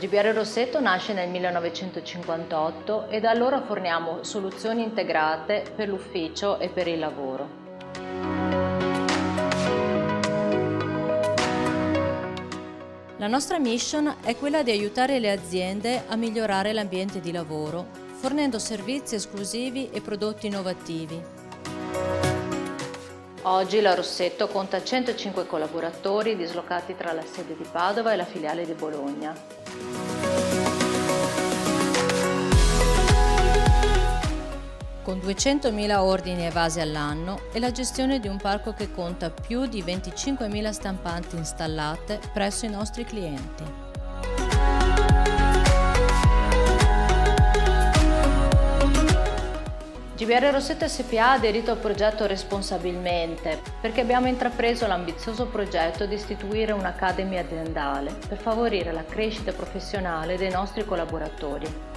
GBR Rossetto nasce nel 1958 e da allora forniamo soluzioni integrate per l'ufficio e per il lavoro. La nostra mission è quella di aiutare le aziende a migliorare l'ambiente di lavoro, fornendo servizi esclusivi e prodotti innovativi. Oggi la Rossetto conta 105 collaboratori dislocati tra la sede di Padova e la filiale di Bologna. Con 200.000 ordini evasi all'anno e la gestione di un parco che conta più di 25.000 stampanti installate presso i nostri clienti. GBR Rossetto SpA ha aderito al progetto Responsabilmente perché abbiamo intrapreso l'ambizioso progetto di istituire un'Academy aziendale per favorire la crescita professionale dei nostri collaboratori.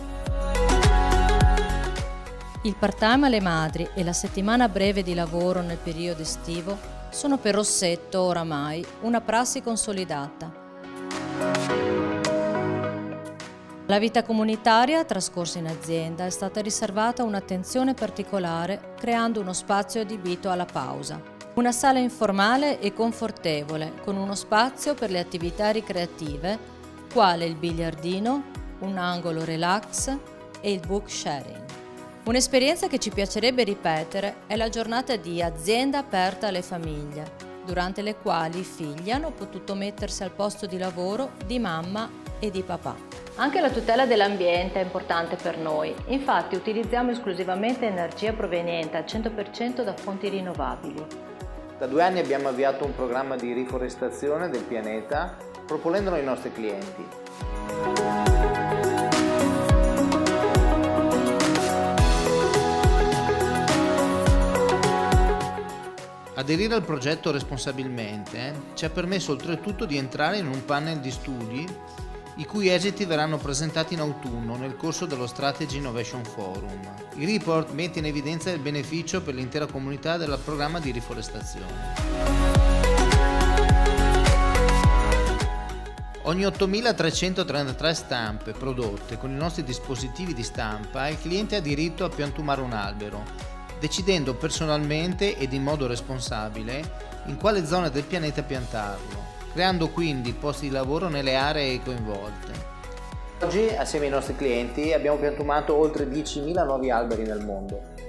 Il part-time alle madri e la settimana breve di lavoro nel periodo estivo sono per Rossetto oramai una prassi consolidata. La vita comunitaria trascorsa in azienda è stata riservata un'attenzione particolare creando uno spazio adibito alla pausa. Una sala informale e confortevole con uno spazio per le attività ricreative quale il biliardino, un angolo relax e il book sharing. Un'esperienza che ci piacerebbe ripetere è la giornata di azienda aperta alle famiglie, durante le quali i figli hanno potuto mettersi al posto di lavoro di mamma e di papà. Anche la tutela dell'ambiente è importante per noi, infatti utilizziamo esclusivamente energia proveniente al 100% da fonti rinnovabili. Da 2 anni abbiamo avviato un programma di riforestazione del pianeta proponendolo ai nostri clienti. Aderire al progetto responsabilmente ci ha permesso oltretutto di entrare in un panel di studi i cui esiti verranno presentati in autunno nel corso dello Strategy Innovation Forum. Il report mette in evidenza il beneficio per l'intera comunità del programma di riforestazione. Ogni 8.333 stampe prodotte con i nostri dispositivi di stampa, il cliente ha diritto a piantumare un albero, decidendo personalmente ed in modo responsabile in quale zona del pianeta piantarlo, creando quindi posti di lavoro nelle aree coinvolte. Oggi, assieme ai nostri clienti, abbiamo piantumato oltre 10.000 nuovi alberi nel mondo.